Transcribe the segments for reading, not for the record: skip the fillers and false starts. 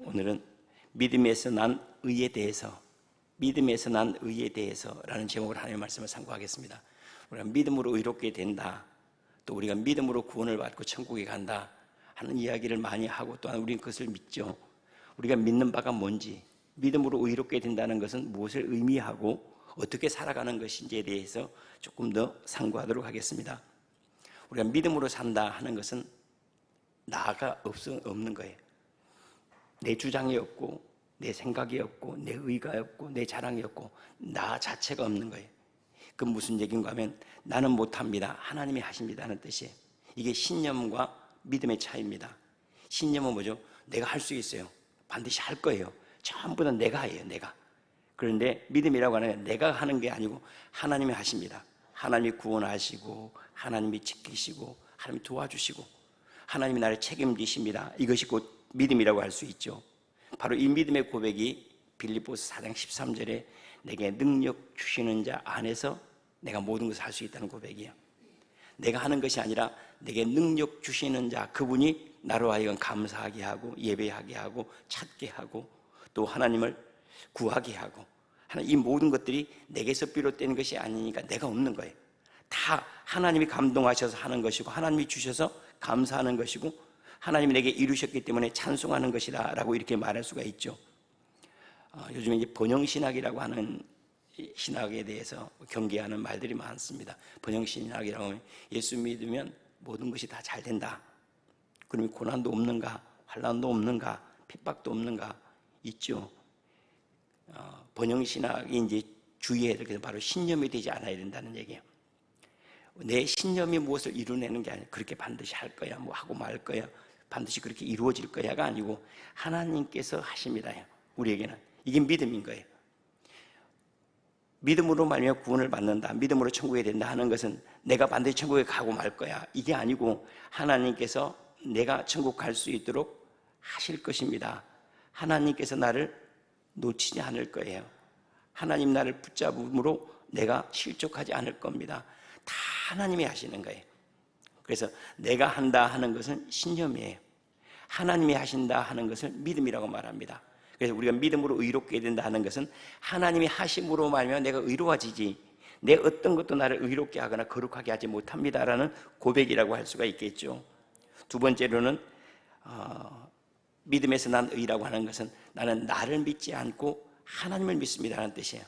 오늘은 믿음에서 난 의에 대해서 라는 제목으로 하나님의 말씀을 상고하겠습니다. 우리가 믿음으로 의롭게 된다, 또 우리가 믿음으로 구원을 받고 천국에 간다 하는 이야기를 많이 하고, 또한 우리는 그것을 믿죠. 우리가 믿는 바가 뭔지, 믿음으로 의롭게 된다는 것은 무엇을 의미하고 어떻게 살아가는 것인지에 대해서 조금 더 상고하도록 하겠습니다. 우리가 믿음으로 산다 하는 것은 나가 없는 거예요. 내 주장이 없고, 내 생각이 없고, 내 의가 없고, 내 자랑이 없고, 나 자체가 없는 거예요. 그 무슨 얘기인가 하면 나는 못합니다, 하나님이 하십니다 하는 뜻이에요. 이게 신념과 믿음의 차이입니다. 신념은 뭐죠? 내가 할 수 있어요, 반드시 할 거예요, 전부 다 내가 해요, 내가. 그런데 믿음이라고 하는 건 내가 하는 게 아니고 하나님이 하십니다. 하나님이 구원하시고, 하나님이 지키시고, 하나님이 도와주시고, 하나님이 나를 책임지십니다. 이것이 곧 믿음이라고 할 수 있죠. 바로 이 믿음의 고백이 빌립보서 4장 13절에 내게 능력 주시는 자 안에서 내가 모든 것을 할 수 있다는 고백이에요. 내가 하는 것이 아니라 내게 능력 주시는 자, 그분이 나로 하여금 감사하게 하고, 예배하게 하고, 찾게 하고, 또 하나님을 구하게 하고 하는 이 모든 것들이 내게서 비롯된 것이 아니니까 내가 없는 거예요. 다 하나님이 감동하셔서 하는 것이고, 하나님이 주셔서 감사하는 것이고, 하나님이 내게 이루셨기 때문에 찬송하는 것이다 라고 이렇게 말할 수가 있죠. 요즘에 이제 번영신학이라고 하는 신학에 대해서 경계하는 말들이 많습니다. 번영신학이라고 하면 예수 믿으면 모든 것이 다 잘 된다, 그러면 고난도 없는가, 환난도 없는가, 핍박도 없는가 있죠. 번영신학이 이제 주의해야 될 것은 바로 신념이 되지 않아야 된다는 얘기예요. 내 신념이 무엇을 이루내는 게 아니라 그렇게 반드시 할 거야, 뭐 하고 말 거야, 반드시 그렇게 이루어질 거야가 아니고 하나님께서 하십니다. 우리에게는 이게 믿음인 거예요. 믿음으로 말미암아 구원을 받는다, 믿음으로 천국에 된다 하는 것은 내가 반드시 천국에 가고 말 거야, 이게 아니고 하나님께서 내가 천국 갈 수 있도록 하실 것입니다. 하나님께서 나를 놓치지 않을 거예요. 하나님 나를 붙잡음으로 내가 실족하지 않을 겁니다. 다 하나님이 하시는 거예요. 그래서 내가 한다 하는 것은 신념이에요. 하나님이 하신다 하는 것을 믿음이라고 말합니다. 그래서 우리가 믿음으로 의롭게 된다 하는 것은 하나님이 하심으로 말미암아 내가 의로워지지, 내 어떤 것도 나를 의롭게 하거나 거룩하게 하지 못합니다라는 고백이라고 할 수가 있겠죠. 두 번째로는 믿음에서 난 의라고 하는 것은 나는 나를 믿지 않고 하나님을 믿습니다 하는 뜻이에요.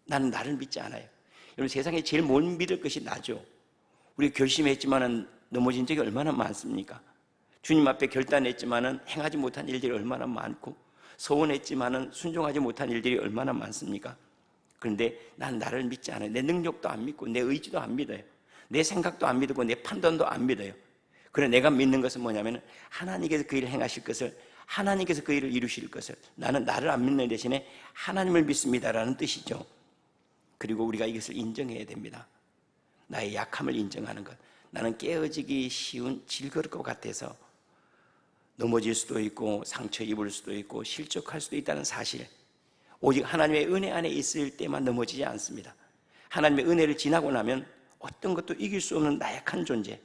나는 나를 믿지 않아요. 여러분, 세상에 제일 못 믿을 것이 나죠. 우리 결심했지만은 넘어진 적이 얼마나 많습니까? 주님 앞에 결단했지만은 행하지 못한 일들이 얼마나 많고, 서원했지만은 순종하지 못한 일들이 얼마나 많습니까? 그런데 난 나를 믿지 않아요. 내 능력도 안 믿고, 내 의지도 안 믿어요. 내 생각도 안 믿고, 내 판단도 안 믿어요. 그래, 내가 믿는 것은 뭐냐면 하나님께서 그 일을 행하실 것을, 하나님께서 그 일을 이루실 것을, 나는 나를 안 믿는 대신에 하나님을 믿습니다라는 뜻이죠. 그리고 우리가 이것을 인정해야 됩니다. 나의 약함을 인정하는 것. 나는 깨어지기 쉬운 질그릇 것 같아서 넘어질 수도 있고, 상처 입을 수도 있고, 실족할 수도 있다는 사실. 오직 하나님의 은혜 안에 있을 때만 넘어지지 않습니다. 하나님의 은혜를 지나고 나면 어떤 것도 이길 수 없는 나약한 존재,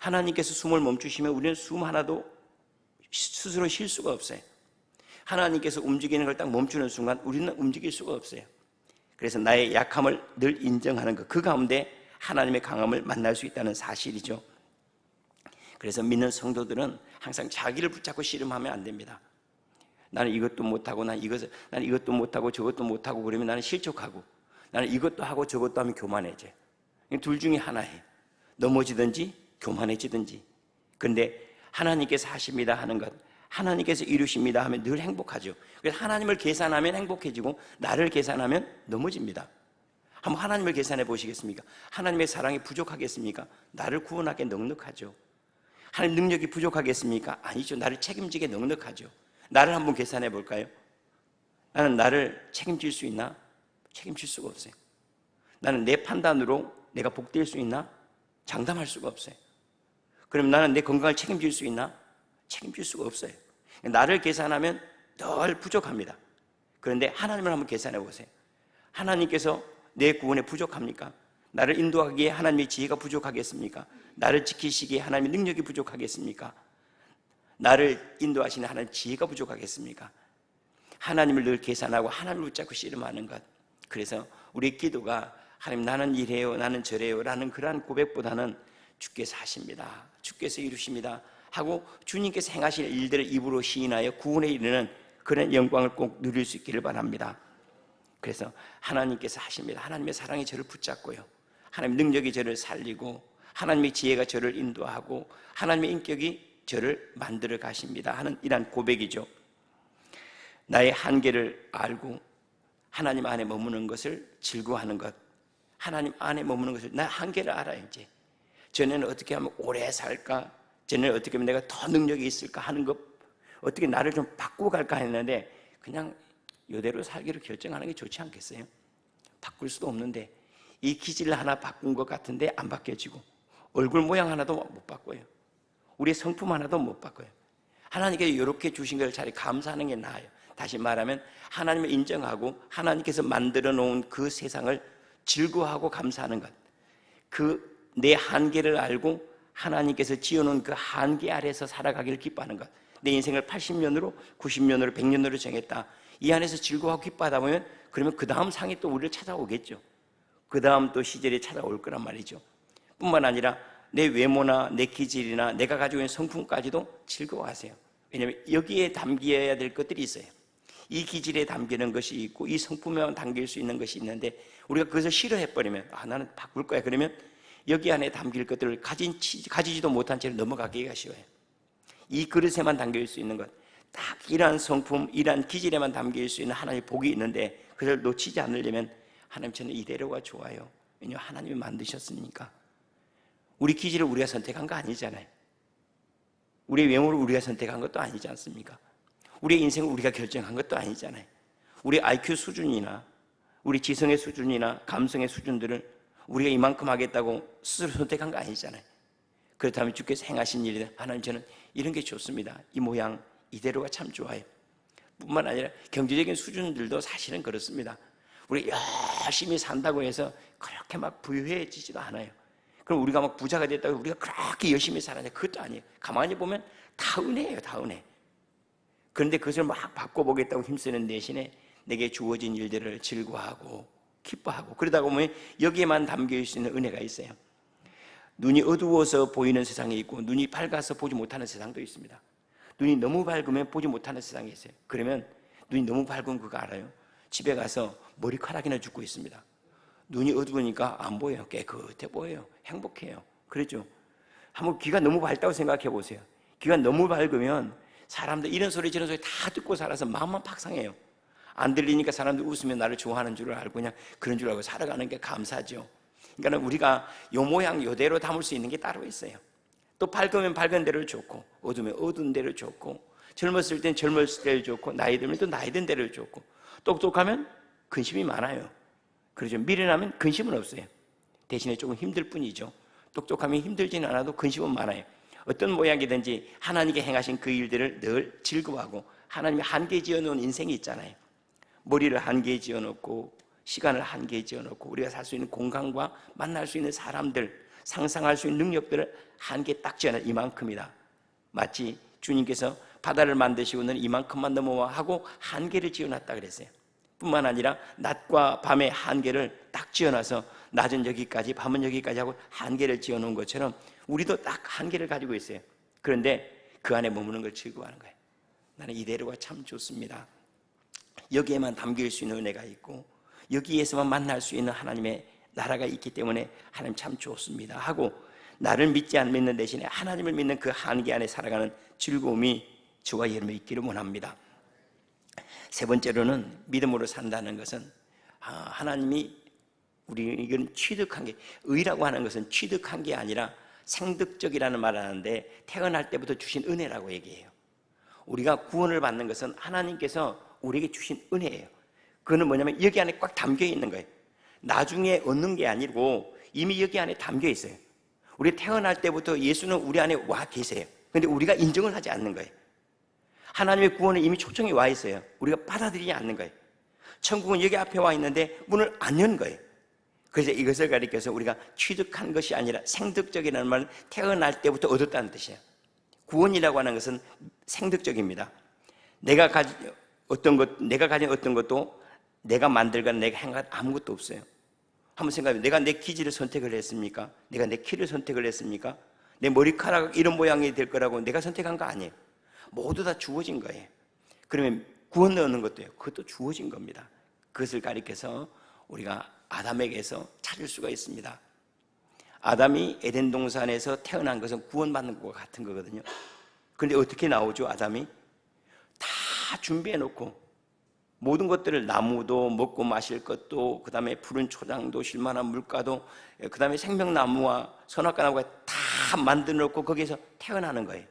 하나님께서 숨을 멈추시면 우리는 숨 하나도 스스로 쉴 수가 없어요. 하나님께서 움직이는 걸 딱 멈추는 순간 우리는 움직일 수가 없어요. 그래서 나의 약함을 늘 인정하는 것, 그 가운데 하나님의 강함을 만날 수 있다는 사실이죠. 그래서 믿는 성도들은 항상 자기를 붙잡고 씨름하면 안 됩니다. 나는 이것도 못하고, 나는 이것도 못하고 저것도 못하고 그러면 나는 실족하고, 나는 이것도 하고 저것도 하면 교만해져요. 둘 중에 하나예요. 넘어지든지 교만해지든지. 그런데 하나님께서 하십니다 하는 것, 하나님께서 이루십니다 하면 늘 행복하죠. 그래서 하나님을 계산하면 행복해지고, 나를 계산하면 넘어집니다. 한번 하나님을 계산해 보시겠습니까? 하나님의 사랑이 부족하겠습니까? 나를 구원하기에 넉넉하죠. 하나님 능력이 부족하겠습니까? 아니죠. 나를 책임지게 넉넉하죠. 나를 한번 계산해 볼까요? 나는 나를 책임질 수 있나? 책임질 수가 없어요. 나는 내 판단으로 내가 복될 수 있나? 장담할 수가 없어요. 그럼 나는 내 건강을 책임질 수 있나? 책임질 수가 없어요. 나를 계산하면 늘 부족합니다. 그런데 하나님을 한번 계산해 보세요. 하나님께서 내 구원에 부족합니까? 나를 인도하기에 하나님의 지혜가 부족하겠습니까? 나를 지키시기에 하나님의 능력이 부족하겠습니까? 나를 인도하시는 하나님 지혜가 부족하겠습니까? 하나님을 늘 계산하고 하나님을 붙잡고 씨름하는 것. 그래서 우리 기도가 하나님 나는 이래요, 나는 저래요 라는 그러한 고백보다는 주께서 하십니다, 주께서 이루십니다 하고 주님께서 행하실 일들을 입으로 시인하여 구원에 이르는 그런 영광을 꼭 누릴 수 있기를 바랍니다. 그래서 하나님께서 하십니다. 하나님의 사랑이 저를 붙잡고요, 하나님의 능력이 저를 살리고 하나님의 지혜가 저를 인도하고 하나님의 인격이 저를 만들어 가십니다 하는 이러한 고백이죠. 나의 한계를 알고 하나님 안에 머무는 것을 즐거워하는 것. 하나님 안에 머무는 것을, 나 한계를 알아요. 이제 전에는 어떻게 하면 오래 살까, 전에는 어떻게 하면 내가 더 능력이 있을까 하는 것, 어떻게 나를 좀 바꾸고 갈까 했는데 그냥 이대로 살기로 결정하는 게 좋지 않겠어요? 바꿀 수도 없는데 이 기질을 하나 바꾼 것 같은데 안 바뀌어지고 얼굴 모양 하나도 못 바꿔요. 우리의 성품 하나도 못 바꿔요. 하나님께서 이렇게 주신 것을 차라리 감사하는 게 나아요. 다시 말하면 하나님을 인정하고 하나님께서 만들어 놓은 그 세상을 즐거워하고 감사하는 것, 그 내 한계를 알고 하나님께서 지어놓은 그 한계 아래에서 살아가기를 기뻐하는 것. 내 인생을 80년으로 90년으로 100년으로 정했다, 이 안에서 즐거워하고 기뻐하다 보면 그러면 그 다음 상이 또 우리를 찾아오겠죠. 그 다음 또 시절이 찾아올 거란 말이죠. 뿐만 아니라 내 외모나 내 기질이나 내가 가지고 있는 성품까지도 즐거워하세요. 왜냐하면 여기에 담겨야 될 것들이 있어요. 이 기질에 담기는 것이 있고 이 성품에만 담길 수 있는 것이 있는데 우리가 그것을 싫어해버리면 나는 바꿀 거야 그러면 여기 안에 담길 것들을 가지지도 못한 채로 넘어가기가 쉬워요. 이 그릇에만 담길 수 있는 것, 딱 이러한 성품, 이러한 기질에만 담길 수 있는 하나님의 복이 있는데 그걸 놓치지 않으려면 하나님 저는 이대로가 좋아요. 왜냐하면 하나님이 만드셨으니까. 우리 기질을 우리가 선택한 거 아니잖아요. 우리의 외모를 우리가 선택한 것도 아니지 않습니까? 우리의 인생을 우리가 결정한 것도 아니잖아요. 우리 IQ 수준이나 우리 지성의 수준이나 감성의 수준들을 우리가 이만큼 하겠다고 스스로 선택한 거 아니잖아요. 그렇다면 주께서 행하신 일이다, 하나님 저는 이런 게 좋습니다, 이 모양 이대로가 참 좋아요. 뿐만 아니라 경제적인 수준들도 사실은 그렇습니다. 우리 열심히 산다고 해서 그렇게 막 부유해지지도 않아요. 그럼 우리가 막 부자가 됐다고 우리가 그렇게 열심히 살았는데 그것도 아니에요. 가만히 보면 다 은혜예요, 다 은혜. 그런데 그것을 막 바꿔보겠다고 힘쓰는 대신에 내게 주어진 일들을 즐거워하고 기뻐하고 그러다 보면 여기에만 담겨 있는 은혜가 있어요. 눈이 어두워서 보이는 세상이 있고 눈이 밝아서 보지 못하는 세상도 있습니다. 눈이 너무 밝으면 보지 못하는 세상이 있어요. 그러면 눈이 너무 밝은 그거 알아요? 집에 가서 머리카락이나 죽고 있습니다. 눈이 어두우니까 안 보여요. 깨끗해 보여요. 행복해요. 그렇죠? 한번 귀가 너무 밝다고 생각해 보세요. 귀가 너무 밝으면 사람들 이런 소리 저런 소리 다 듣고 살아서 마음만 팍상해요. 안 들리니까 사람들 웃으면 나를 좋아하는 줄 알고 그냥 그런 줄 알고 살아가는 게 감사죠. 그러니까 우리가 요 모양 요대로 담을 수 있는 게 따로 있어요. 또 밝으면 밝은 대로 좋고 어두우면 어두운 대로 좋고 젊었을 땐 젊었을 대로 좋고 나이 들면 또 나이 든 대로 좋고 똑똑하면 근심이 많아요. 그렇죠. 미련하면 근심은 없어요. 대신에 조금 힘들 뿐이죠. 똑똑하면 힘들지는 않아도 근심은 많아요. 어떤 모양이든지 하나님께 행하신 그 일들을 늘 즐거워하고 하나님이 한계에 지어놓은 인생이 있잖아요. 머리를 한계에 지어놓고 시간을 한계에 지어놓고 우리가 살 수 있는 공간과 만날 수 있는 사람들, 상상할 수 있는 능력들을 한계에 딱 지어놔. 이만큼이다. 마치 주님께서 바다를 만드시고는 이만큼만 넘어와 하고 한계를 지어놨다 그랬어요. 뿐만 아니라 낮과 밤의 한계를 딱 지어놔서 낮은 여기까지 밤은 여기까지 하고 한계를 지어놓은 것처럼 우리도 딱 한계를 가지고 있어요. 그런데 그 안에 머무는 걸 즐거워하는 거예요. 나는 이대로가 참 좋습니다. 여기에만 담길 수 있는 은혜가 있고 여기에서만 만날 수 있는 하나님의 나라가 있기 때문에 하나님 참 좋습니다 하고 나를 믿지 않는 대신에 하나님을 믿는 그 한계 안에 살아가는 즐거움이 저와 여러분이 있기를 원합니다. 세 번째로는 믿음으로 산다는 것은 하나님이 우리는 취득한 게, 의라고 하는 것은 취득한 게 아니라 생득적이라는 말을 하는데 태어날 때부터 주신 은혜라고 얘기해요. 우리가 구원을 받는 것은 하나님께서 우리에게 주신 은혜예요. 그거는 뭐냐면 여기 안에 꽉 담겨 있는 거예요. 나중에 얻는 게 아니고 이미 여기 안에 담겨 있어요. 우리 태어날 때부터 예수는 우리 안에 와 계세요. 그런데 우리가 인정을 하지 않는 거예요. 하나님의 구원은 이미 초청이 와 있어요. 우리가 받아들이지 않는 거예요. 천국은 여기 앞에 와 있는데 문을 안 연 거예요. 그래서 이것을 가리켜서 우리가 취득한 것이 아니라 생득적이라는 말은 태어날 때부터 얻었다는 뜻이에요. 구원이라고 하는 것은 생득적입니다. 내가 가진 어떤 것도 내가 만들거나 내가 행한 아무것도 없어요. 한번 생각해보세요. 내가 내 기질을 선택을 했습니까? 내가 내 키를 선택을 했습니까? 내 머리카락 이런 모양이 될 거라고 내가 선택한 거 아니에요. 모두 다 주어진 거예요. 그러면 구원 얻는 것도요, 그것도 주어진 겁니다. 그것을 가리켜서 우리가 아담에게서 찾을 수가 있습니다. 아담이 에덴 동산에서 태어난 것은 구원받는 것과 같은 거거든요. 그런데 어떻게 나오죠? 아담이 다 준비해 놓고 모든 것들을, 나무도 먹고 마실 것도, 그 다음에 푸른 초장도, 쉴만한 물가도, 그 다음에 생명나무와 선악과 나무가 다 만들어 놓고 거기에서 태어나는 거예요.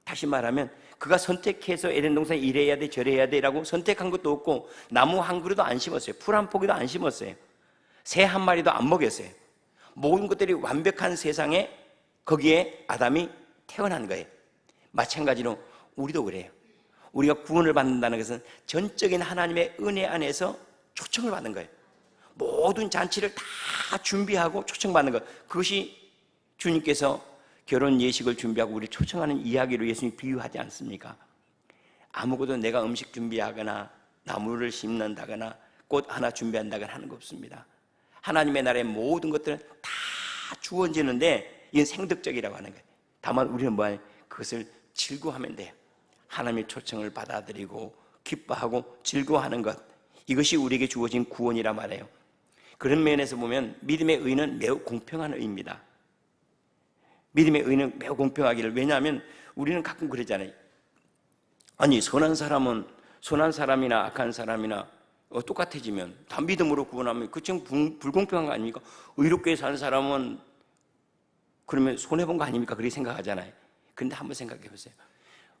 다시 말하면 그가 선택해서 에덴 동산에 이래야 돼 저래야 돼라고 선택한 것도 없고, 나무 한 그루도 안 심었어요. 풀 한 포기도 안 심었어요. 새 한 마리도 안 먹였어요. 모든 것들이 완벽한 세상에 거기에 아담이 태어난 거예요. 마찬가지로 우리도 그래요. 우리가 구원을 받는다는 것은 전적인 하나님의 은혜 안에서 초청을 받는 거예요. 모든 잔치를 다 준비하고 초청받는 것, 그것이 주님께서 결혼 예식을 준비하고 우리를 초청하는 이야기로 예수님이 비유하지 않습니까? 아무것도 내가 음식 준비하거나 나무를 심는다거나 꽃 하나 준비한다거나 하는 거 없습니다. 하나님의 나라의 모든 것들은 다 주어지는데 이건 생득적이라고 하는 거예요. 다만 우리는 뭐예요? 그것을 즐거워하면 돼요. 하나님의 초청을 받아들이고 기뻐하고 즐거워하는 것, 이것이 우리에게 주어진 구원이라 말해요. 그런 면에서 보면 믿음의 의는 매우 공평한 의입니다. 믿음의 의는 매우 공평하기를, 왜냐하면 우리는 가끔 그러잖아요. 아니 선한 사람은 선한 사람이나 악한 사람이나 똑같아지면 다 믿음으로 구원하면 그건 불공평한 거 아닙니까? 의롭게 사는 사람은 그러면 손해본 거 아닙니까? 그렇게 생각하잖아요. 그런데 한번 생각해 보세요.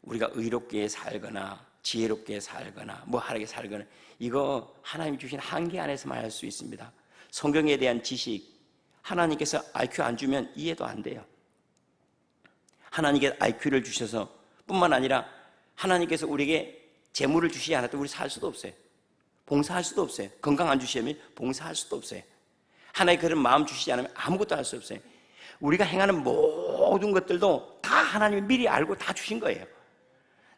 우리가 의롭게 살거나 지혜롭게 살거나 하게 살거나, 이거 하나님이 주신 한계 안에서만 할 수 있습니다. 성경에 대한 지식, 하나님께서 IQ 안 주면 이해도 안 돼요. 하나님께 IQ를 주셔서 뿐만 아니라 하나님께서 우리에게 재물을 주시지 않았다면 우리 살 수도 없어요. 봉사할 수도 없어요. 건강 안 주시면 봉사할 수도 없어요. 하나의 그런 마음 주시지 않으면 아무것도 할 수 없어요. 우리가 행하는 모든 것들도 다 하나님이 미리 알고 다 주신 거예요.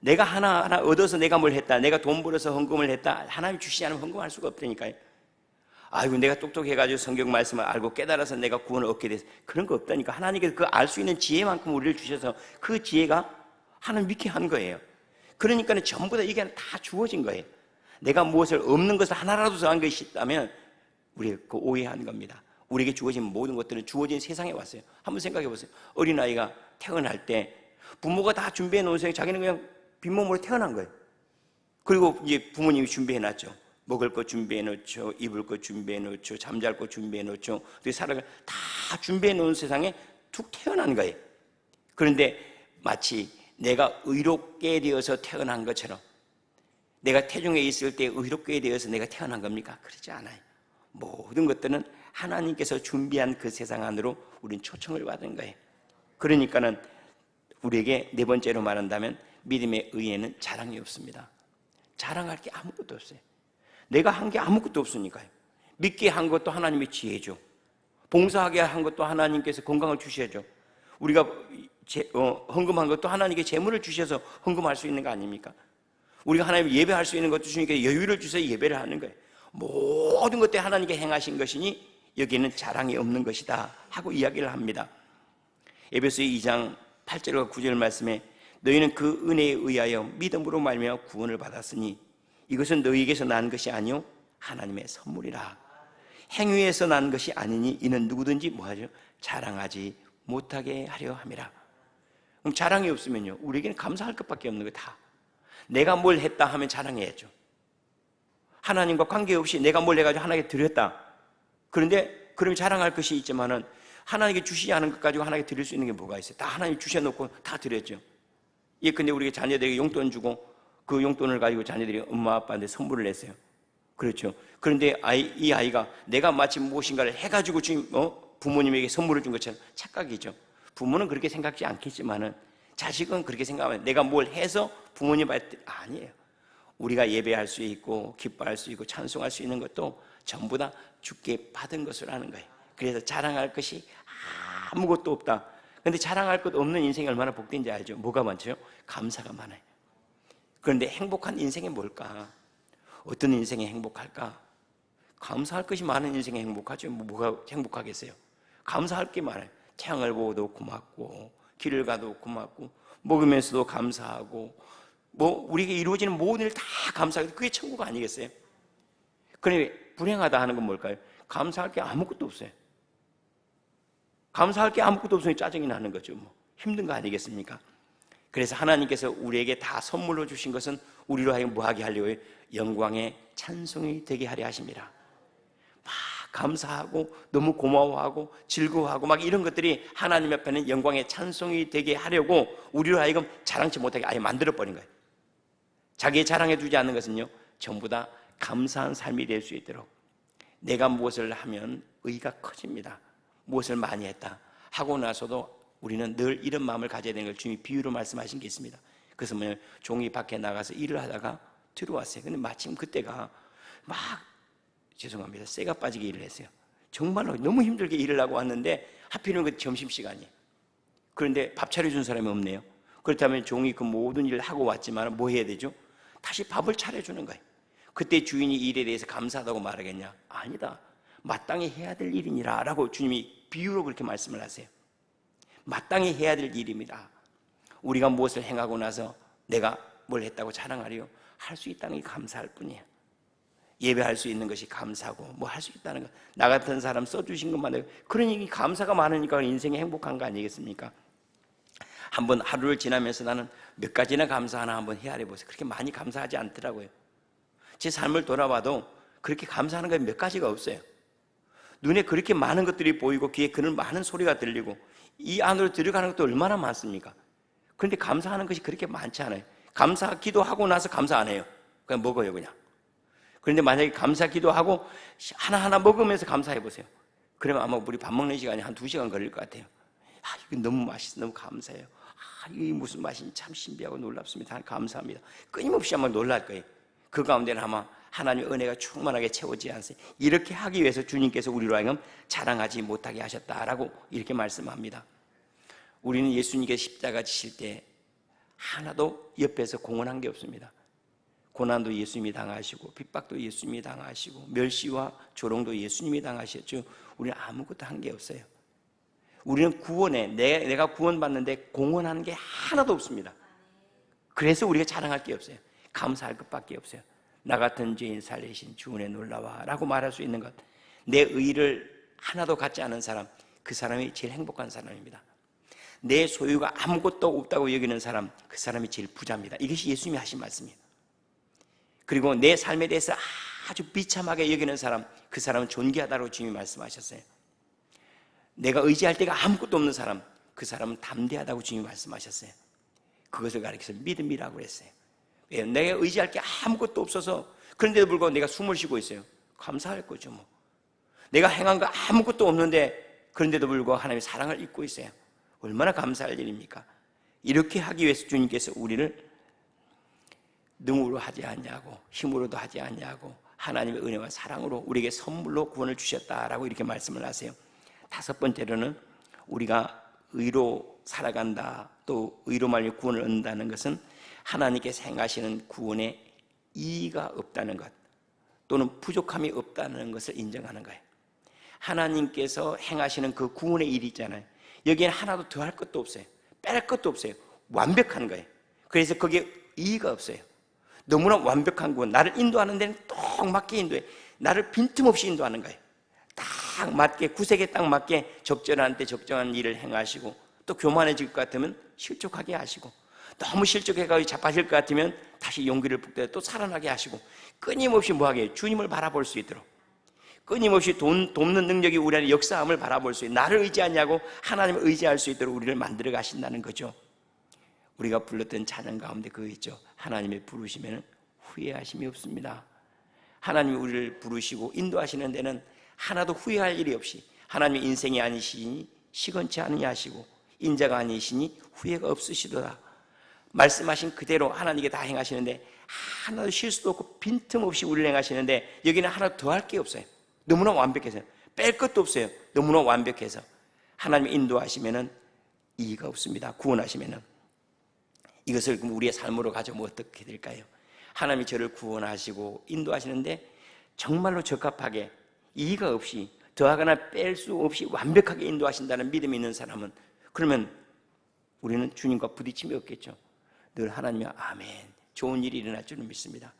내가 하나하나 얻어서 내가 뭘 했다, 내가 돈 벌어서 헌금을 했다, 하나님이 주시지 않으면 헌금할 수가 없다니까요. 아이고 내가 똑똑해가지고 성경 말씀을 알고 깨달아서 내가 구원을 얻게 돼서, 그런 거 없다니까. 하나님께서 그 알 수 있는 지혜만큼 우리를 주셔서 그 지혜가 하나님 믿게 한 거예요. 그러니까 전부 다 이게 다 주어진 거예요. 내가 무엇을 없는 것을 하나라도 더한 것이 있다면 우리가 그 오해한 겁니다. 우리에게 주어진 모든 것들은 주어진 세상에 왔어요. 한번 생각해 보세요. 어린아이가 태어날 때 부모가 다 준비해 놓은 세상에 자기는 그냥 빈몸으로 태어난 거예요. 그리고 이제 부모님이 준비해 놨죠. 먹을 것 준비해 놓죠. 입을 것 준비해 놓죠. 잠잘 것 준비해 놓죠. 살아갈 다 준비해 놓은 세상에 툭 태어난 거예요. 그런데 마치 내가 의롭게 되어서 태어난 것처럼, 내가 태중에 있을 때 의롭게 되어서 내가 태어난 겁니까? 그렇지 않아요. 모든 것들은 하나님께서 준비한 그 세상 안으로 우리는 초청을 받은 거예요. 그러니까는 우리에게 네 번째로 말한다면 믿음의 의에는 자랑이 없습니다. 자랑할 게 아무것도 없어요. 내가 한 게 아무것도 없으니까요. 믿게 한 것도 하나님의 지혜죠. 봉사하게 한 것도 하나님께서 건강을 주셔야죠. 우리가 헌금한 것도 하나님께 재물을 주셔서 헌금할 수 있는 거 아닙니까? 우리가 하나님 예배할 수 있는 것도 주님께 여유를 주셔서 예배를 하는 거예요. 모든 것들이 하나님께 행하신 것이니 여기에는 자랑이 없는 것이다 하고 이야기를 합니다. 에베소 2장 8절과 9절 말씀에 너희는 그 은혜에 의하여 믿음으로 말미암아 구원을 받았으니 이것은 너희에게서 난 것이 아니요 하나님의 선물이라. 행위에서 난 것이 아니니 이는 누구든지 뭐하죠? 자랑하지 못하게 하려 함이라. 그럼 자랑이 없으면요, 우리에게는 감사할 것밖에 없는 거예요. 다 내가 뭘 했다 하면 자랑해야죠. 하나님과 관계없이 내가 뭘 해가지고 하나님께 드렸다. 그런데 그러면 자랑할 것이 있지만은 하나님께 주시지 않은 것 가지고 하나님께 드릴 수 있는 게 뭐가 있어요? 다 하나님 주셔놓고 다 드렸죠. 예, 근데 우리가 자녀들에게 용돈 주고 그 용돈을 가지고 자녀들이 엄마 아빠한테 선물을 냈어요. 그렇죠. 그런데 이 아이가 내가 마치 무엇인가를 해가지고 지금 부모님에게 선물을 준 것처럼 착각이죠. 부모는 그렇게 생각지 않겠지만은 자식은 그렇게 생각하면 내가 뭘 해서 부모님한테, 아니에요. 우리가 예배할 수 있고 기뻐할 수 있고 찬송할 수 있는 것도 전부 다 주께 받은 것을 하는 거예요. 그래서 자랑할 것이 아무것도 없다. 근데 자랑할 것 없는 인생이 얼마나 복된지 알죠? 뭐가 많죠? 감사가 많아요. 그런데 행복한 인생이 뭘까? 어떤 인생이 행복할까? 감사할 것이 많은 인생이 행복하죠. 뭐가 행복하겠어요? 감사할 게 많아요. 태양을 보고도 고맙고, 길을 가도 고맙고, 먹으면서도 감사하고, 우리에게 이루어지는 모든 일 다 감사하고, 그게 천국 아니겠어요? 그런데 불행하다 하는 건 뭘까요? 감사할 게 아무것도 없어요. 감사할 게 아무것도 없으니 짜증이 나는 거죠. 힘든 거 아니겠습니까? 그래서 하나님께서 우리에게 다 선물로 주신 것은 우리로 하여금 뭐하게 하려고요? 영광의 찬송이 되게 하려 하십니다. 막 감사하고 너무 고마워하고 즐거워하고 막 이런 것들이 하나님 앞에는 영광의 찬송이 되게 하려고 우리로 하여금 자랑치 못하게 아예 만들어버린 거예요. 자기의 자랑해 주지 않는 것은요, 전부 다 감사한 삶이 될 수 있도록, 내가 무엇을 하면 의가 커집니다. 무엇을 많이 했다 하고 나서도 우리는 늘 이런 마음을 가져야 되는 걸 주님이 비유로 말씀하신 게 있습니다. 그래서 종이 밖에 나가서 일을 하다가 들어왔어요. 근데 마침 그때가 막 죄송합니다, 쇠가 빠지게 일을 했어요. 정말로 너무 힘들게 일을 하고 왔는데 하필이면 그 점심시간이에요. 그런데 밥 차려준 사람이 없네요. 그렇다면 종이 그 모든 일을 하고 왔지만 뭐 해야 되죠? 다시 밥을 차려주는 거예요. 그때 주인이 일에 대해서 감사하다고 말하겠냐? 아니다, 마땅히 해야 될 일이니라 라고 주님이 비유로 그렇게 말씀을 하세요. 마땅히 해야 될 일입니다. 우리가 무엇을 행하고 나서 내가 뭘 했다고 자랑하려 할 수 있다는 게 감사할 뿐이에요. 예배할 수 있는 것이 감사고 뭐 할 수 있다는 것, 나 같은 사람 써주신 것만 해도, 그러니 감사가 많으니까 인생이 행복한 거 아니겠습니까? 한번 하루를 지나면서 나는 몇 가지나 감사하나 한번 헤아려 보세요. 그렇게 많이 감사하지 않더라고요. 제 삶을 돌아봐도 그렇게 감사하는 게 몇 가지가 없어요. 눈에 그렇게 많은 것들이 보이고 귀에 그런 많은 소리가 들리고 이 안으로 들어가는 것도 얼마나 많습니까? 그런데 감사하는 것이 그렇게 많지 않아요. 감사 기도하고 나서 감사 안 해요. 그냥 먹어요, 그냥. 그런데 만약에 감사 기도하고 하나하나 먹으면서 감사해 보세요. 그러면 아마 우리 밥 먹는 시간이 한 2시간 걸릴 것 같아요. 이거 너무 맛있어, 너무 감사해요. 이게 무슨 맛인지 참 신비하고 놀랍습니다. 감사합니다. 끊임없이 아마 놀랄 거예요. 그 가운데는 아마 하나님의 은혜가 충만하게 채워지지 않으세요. 이렇게 하기 위해서 주님께서 우리로 하여금 자랑하지 못하게 하셨다라고 이렇게 말씀합니다. 우리는 예수님께서 십자가 지실 때 하나도 옆에서 공헌한 게 없습니다. 고난도 예수님이 당하시고 핍박도 예수님이 당하시고 멸시와 조롱도 예수님이 당하셨죠. 우리는 아무것도 한 게 없어요. 우리는 구원에 내가 구원받는데 공헌한 게 하나도 없습니다. 그래서 우리가 자랑할 게 없어요. 감사할 것밖에 없어요. 나 같은 죄인 살리신 주 은혜 놀라와 라고 말할 수 있는 것, 내 의를 하나도 갖지 않은 사람, 그 사람이 제일 행복한 사람입니다. 내 소유가 아무것도 없다고 여기는 사람, 그 사람이 제일 부자입니다. 이것이 예수님이 하신 말씀이에요. 그리고 내 삶에 대해서 아주 비참하게 여기는 사람, 그 사람은 존귀하다고 주님이 말씀하셨어요. 내가 의지할 데가 아무것도 없는 사람, 그 사람은 담대하다고 주님이 말씀하셨어요. 그것을 가리켜서 믿음이라고 그랬어요. 내가 의지할 게 아무것도 없어서, 그런데도 불구하고 내가 숨을 쉬고 있어요. 감사할 거죠, 뭐. 내가 행한 거 아무것도 없는데 그런데도 불구하고 하나님의 사랑을 입고 있어요. 얼마나 감사할 일입니까? 이렇게 하기 위해서 주님께서 우리를 능으로 하지 않냐고, 힘으로도 하지 않냐고, 하나님의 은혜와 사랑으로 우리에게 선물로 구원을 주셨다라고 이렇게 말씀을 하세요. 5번째로는 우리가 의로 살아간다, 또 의로 말미암아 구원을 얻는다는 것은 하나님께서 행하시는 구원에 이의가 없다는 것, 또는 부족함이 없다는 것을 인정하는 거예요. 하나님께서 행하시는 그 구원의 일이 있잖아요. 여기에는 하나도 더할 것도 없어요. 뺄 것도 없어요. 완벽한 거예요. 그래서 거기에 이의가 없어요. 너무나 완벽한 구원, 나를 인도하는 데는 딱 맞게 인도해. 나를 빈틈없이 인도하는 거예요. 딱 맞게, 구색에 딱 맞게 적절한 때 적정한 일을 행하시고, 또 교만해질 것 같으면 실족하게 하시고, 너무 실족해가지고 자빠질 것 같으면 다시 용기를 북돋아 또 살아나게 하시고, 끊임없이 뭐하게 해요? 주님을 바라볼 수 있도록, 끊임없이 돕는 능력이 우리 안에 역사함을 바라볼 수 있도록, 나를 의지하냐고 하나님을 의지할 수 있도록 우리를 만들어 가신다는 거죠. 우리가 불렀던 찬양 가운데 그거 있죠. 하나님의 부르시면 후회하심이 없습니다. 하나님이 우리를 부르시고 인도하시는 데는 하나도 후회할 일이 없이, 하나님의 인생이 아니시니 시건치 않으니 하시고 인자가 아니시니 후회가 없으시도다. 말씀하신 그대로 하나님께 다 행하시는데 하나도 실수도 없고 빈틈없이 우리를 행하시는데, 여기는 하나 더 할 게 없어요. 너무나 완벽해서 뺄 것도 없어요. 너무나 완벽해서 하나님이 인도하시면은 이의가 없습니다. 구원하시면은. 이것을 우리의 삶으로 가져오면 어떻게 될까요? 하나님이 저를 구원하시고 인도하시는데 정말로 적합하게 이의가 없이 더하거나 뺄 수 없이 완벽하게 인도하신다는 믿음이 있는 사람은, 그러면 우리는 주님과 부딪힘이 없겠죠. 늘 하나님이 아멘, 좋은 일이 일어날 줄을 믿습니다.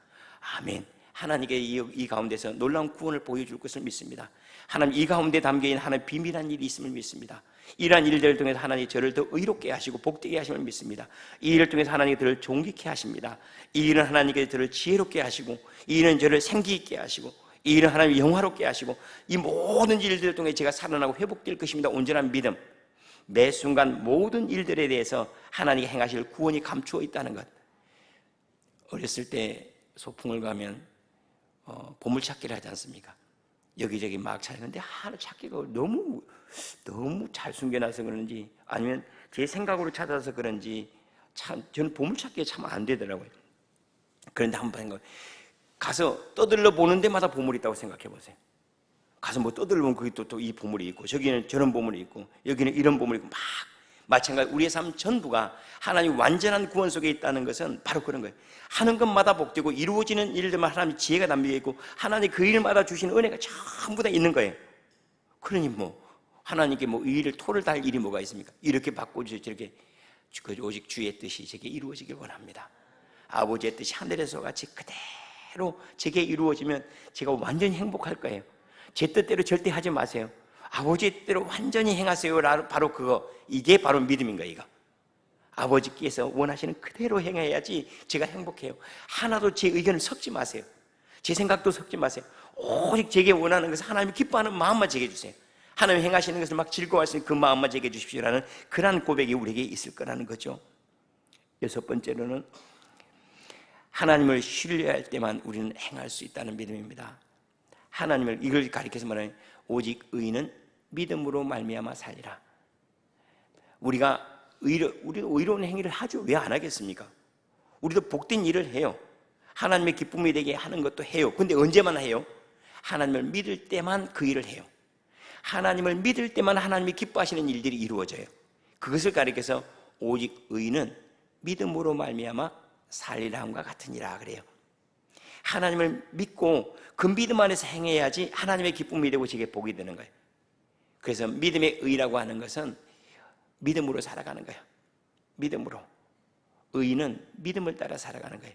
아멘, 하나님께 이 가운데서 놀라운 구원을 보여줄 것을 믿습니다. 하나님 이 가운데 담겨있는 하나님의 비밀한 일이 있음을 믿습니다. 이러한 일들을 통해서 하나님이 저를 더 의롭게 하시고 복되게 하심을 믿습니다. 이 일을 통해서 하나님이 저를 존귀케 하십니다. 이 일은 하나님께 저를 지혜롭게 하시고, 이 일은 저를 생기 있게 하시고, 이 일은 하나님이 영화롭게 하시고, 이 모든 일들을 통해 제가 살아나고 회복될 것입니다. 온전한 믿음, 매 순간 모든 일들에 대해서 하나님이 행하실 구원이 감추어 있다는 것. 어렸을 때 소풍을 가면 보물찾기를 하지 않습니까? 여기저기 막 찾는데 하나 찾기가 너무 잘 숨겨놔서 그런지, 아니면 제 생각으로 찾아서 그런지 참 저는 보물찾기가 참 안 되더라고요. 그런데 한번 생각, 가서 떠들러 보는 데마다 보물이 있다고 생각해 보세요. 가서 뭐 떠들러 보면 거기 또 이 보물이 있고, 저기는 저런 보물이 있고, 여기는 이런 보물이 있고, 막 마찬가지 우리의 삶 전부가 하나님 완전한 구원 속에 있다는 것은 바로 그런 거예요. 하는 것마다 복되고 이루어지는 일들만 하나님 지혜가 담겨 있고, 하나님 그 일마다 주시는 은혜가 전부 다 있는 거예요. 그러니 뭐 하나님께 뭐 이 일을 토를 달 일이 뭐가 있습니까? 이렇게 바꿔주세요. 저렇게 오직 주의 뜻이 제게 이루어지길 원합니다. 아버지의 뜻이 하늘에서 같이 그대로 제게 이루어지면 제가 완전히 행복할 거예요. 제 뜻대로 절대 하지 마세요. 아버지의 뜻대로 완전히 행하세요. 바로 그거, 이게 바로 믿음인 거예요. 이거. 아버지께서 원하시는 그대로 행해야지 제가 행복해요. 하나도 제 의견을 섞지 마세요. 제 생각도 섞지 마세요. 오직 제게 원하는 것을 하나님이 기뻐하는 마음만 제게 주세요. 하나님 행하시는 것을 막 즐거워할 수 있는 그 마음만 제게 주십시오라는 그러한 고백이 우리에게 있을 거라는 거죠. 여섯 번째로는 하나님을 신뢰할 때만 우리는 행할 수 있다는 믿음입니다. 하나님을, 이걸 가리켜서 말하는 오직 의인은 믿음으로 말미암아 살리라. 우리가 의로운 행위를 하죠. 왜 안 하겠습니까? 우리도 복된 일을 해요. 하나님의 기쁨이 되게 하는 것도 해요. 근데 언제만 해요? 하나님을 믿을 때만 그 일을 해요. 하나님을 믿을 때만 하나님이 기뻐하시는 일들이 이루어져요. 그것을 가리켜서 오직 의인은 믿음으로 말미암아 살리라 함과 같으니라 그래요. 하나님을 믿고 그 믿음 안에서 행해야지 하나님의 기쁨이 되고 제게 복이 되는 거예요. 그래서 믿음의 의라고 하는 것은 믿음으로 살아가는 거예요. 믿음으로. 의는 믿음을 따라 살아가는 거예요.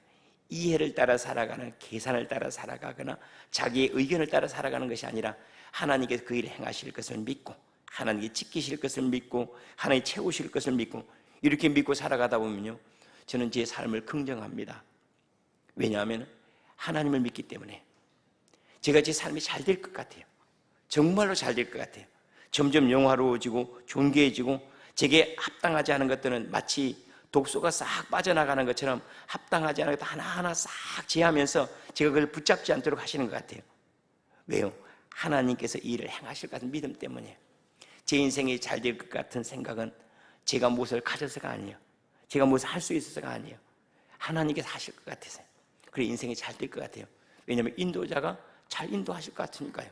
이해를 따라 살아가는, 계산을 따라 살아가거나 자기의 의견을 따라 살아가는 것이 아니라 하나님께서 그 일을 행하실 것을 믿고, 하나님께 지키실 것을 믿고, 하나님 채우실 것을 믿고, 이렇게 믿고 살아가다 보면요, 저는 제 삶을 긍정합니다. 왜냐하면 하나님을 믿기 때문에 제가 제 삶이 잘 될 것 같아요. 정말로 잘 될 것 같아요. 점점 영화로워지고 존귀해지고, 제게 합당하지 않은 것들은 마치 독소가 싹 빠져나가는 것처럼 합당하지 않은 것 하나하나 싹 제하면서 제가 그걸 붙잡지 않도록 하시는 것 같아요. 왜요? 하나님께서 이 일을 행하실 것 같은 믿음 때문이에요. 제 인생이 잘 될 것 같은 생각은 제가 무엇을 가져서가 아니에요. 제가 무엇을 할 수 있어서가 아니에요. 하나님께서 하실 것 같아서요. 그래 인생이 잘 될 것 같아요. 왜냐하면 인도자가 잘 인도하실 것 같으니까요.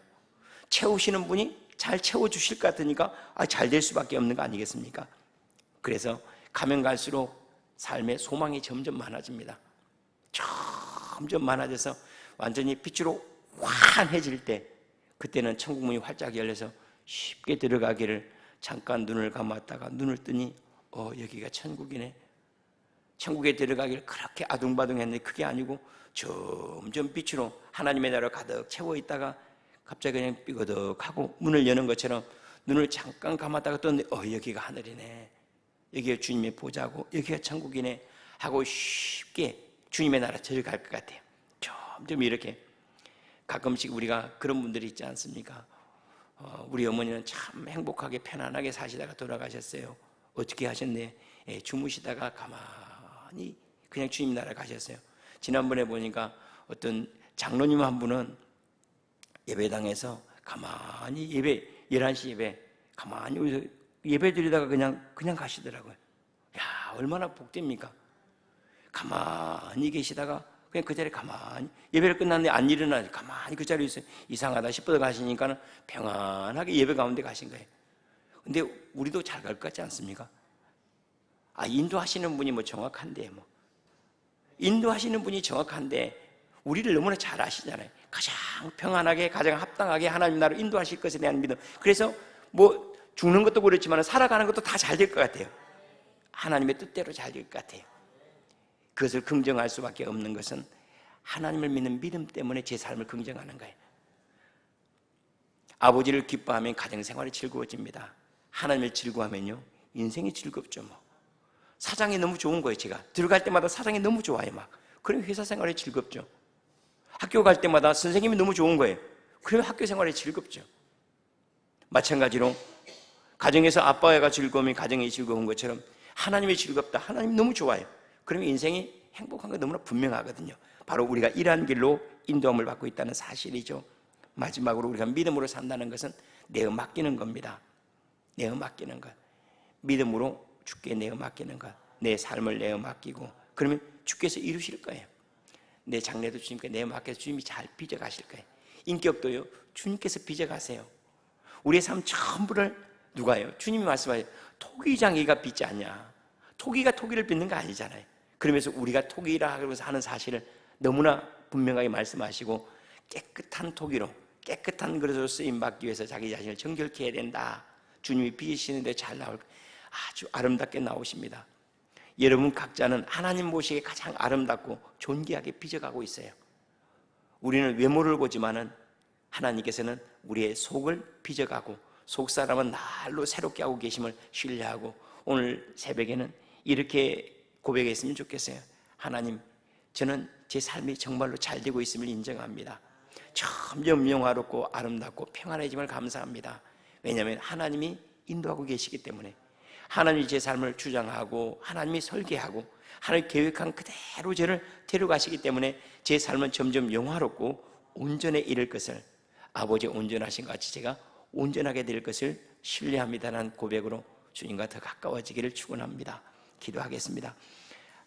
채우시는 분이 잘 채워주실 것 같으니까 잘 될 수밖에 없는 거 아니겠습니까? 그래서 가면 갈수록 삶의 소망이 점점 많아집니다. 점점 많아져서 완전히 빛으로 환해질 때, 그때는 천국 문이 활짝 열려서 쉽게 들어가기를, 잠깐 눈을 감았다가 눈을 뜨니 여기가 천국이네. 천국에 들어가기를 그렇게 아둥바둥했는데 그게 아니고 점점 빛으로 하나님의 나라로 가득 채워 있다가 갑자기 그냥 삐거덕하고 문을 여는 것처럼 눈을 잠깐 감았다가 떴는데 여기가 하늘이네, 여기가 주님의 보좌고 여기가 천국이네 하고 쉽게 주님의 나라 들어갈 것 같아요. 점점 이렇게. 가끔씩 우리가 그런 분들이 있지 않습니까? 우리 어머니는 참 행복하게 편안하게 사시다가 돌아가셨어요. 어떻게 하셨네? 주무시다가 가만히 그냥 주님 나라 가셨어요. 지난번에 보니까 어떤 장로님 한 분은 예배당에서 가만히 11시 예배 가만히 예배 드리다가 그냥 가시더라고요. 야, 얼마나 복됩니까? 가만히 계시다가 그냥 그 자리에 가만히, 예배를 끝났는데 안 일어나요. 가만히 그 자리에 있어요. 이상하다 싶어서 가시니까 평안하게 예배 가운데 가신 거예요. 근데 우리도 잘 갈 것 같지 않습니까? 인도하시는 분이 뭐 정확한데, 인도하시는 분이 정확한데, 우리를 너무나 잘 아시잖아요. 가장 평안하게, 가장 합당하게 하나님 나라로 인도하실 것에 대한 믿음. 그래서 뭐 죽는 것도 그렇지만 살아가는 것도 다 잘 될 것 같아요. 하나님의 뜻대로 잘 될 것 같아요. 그것을 긍정할 수밖에 없는 것은 하나님을 믿는 믿음 때문에 제 삶을 긍정하는 거예요. 아버지를 기뻐하면 가정생활이 즐거워집니다. 하나님을 즐거워하면요, 인생이 즐겁죠. 사장이 너무 좋은 거예요. 제가 들어갈 때마다 사장이 너무 좋아요. 그럼 회사 생활이 즐겁죠. 학교 갈 때마다 선생님이 너무 좋은 거예요. 그러면 학교 생활이 즐겁죠. 마찬가지로 가정에서 아빠가 즐거우면 가정이 즐거운 것처럼 하나님이 즐겁다, 하나님이 너무 좋아요. 그러면 인생이 행복한 거 너무나 분명하거든요. 바로 우리가 이러한 길로 인도함을 받고 있다는 사실이죠. 마지막으로 우리가 믿음으로 산다는 것은 내어 맡기는 겁니다. 내어 맡기는 것. 믿음으로 주께 내어 맡기는 것. 내 삶을 내어 맡기고, 그러면 주께서 이루실 거예요. 내 장래도 주님께 내어 맡겨서 주님이 잘 빚어가실 거예요. 인격도요, 주님께서 빚어가세요. 우리의 삶 전부를 누가요? 주님이 말씀하세요. 토기장이가 빚지 않냐. 토기가 토기를 빚는 거 아니잖아요. 그러면서 우리가 토기라 하는 사실을 너무나 분명하게 말씀하시고, 깨끗한 토기로, 깨끗한 그릇으로 쓰임받기 위해서 자기 자신을 정결케 해야 된다. 주님이 빚으시는데 잘 나올, 아주 아름답게 나오십니다. 여러분 각자는 하나님 보시기에 가장 아름답고 존귀하게 빚어가고 있어요. 우리는 외모를 보지만은 하나님께서는 우리의 속을 빚어가고, 속사람은 날로 새롭게 하고 계심을 신뢰하고, 오늘 새벽에는 이렇게 고백했으면 좋겠어요. 하나님, 저는 제 삶이 정말로 잘 되고 있음을 인정합니다. 점점 영화롭고 아름답고 평안해짐을 감사합니다. 왜냐하면 하나님이 인도하고 계시기 때문에, 하나님이 제 삶을 주장하고 하나님이 설계하고 하나님이 계획한 그대로 저를 데려가시기 때문에 제 삶은 점점 영화롭고 온전에 이를 것을, 아버지 온전하신 것 같이 제가 온전하게 될 것을 신뢰합니다라는 고백으로 주님과 더 가까워지기를 축원합니다. 기도하겠습니다.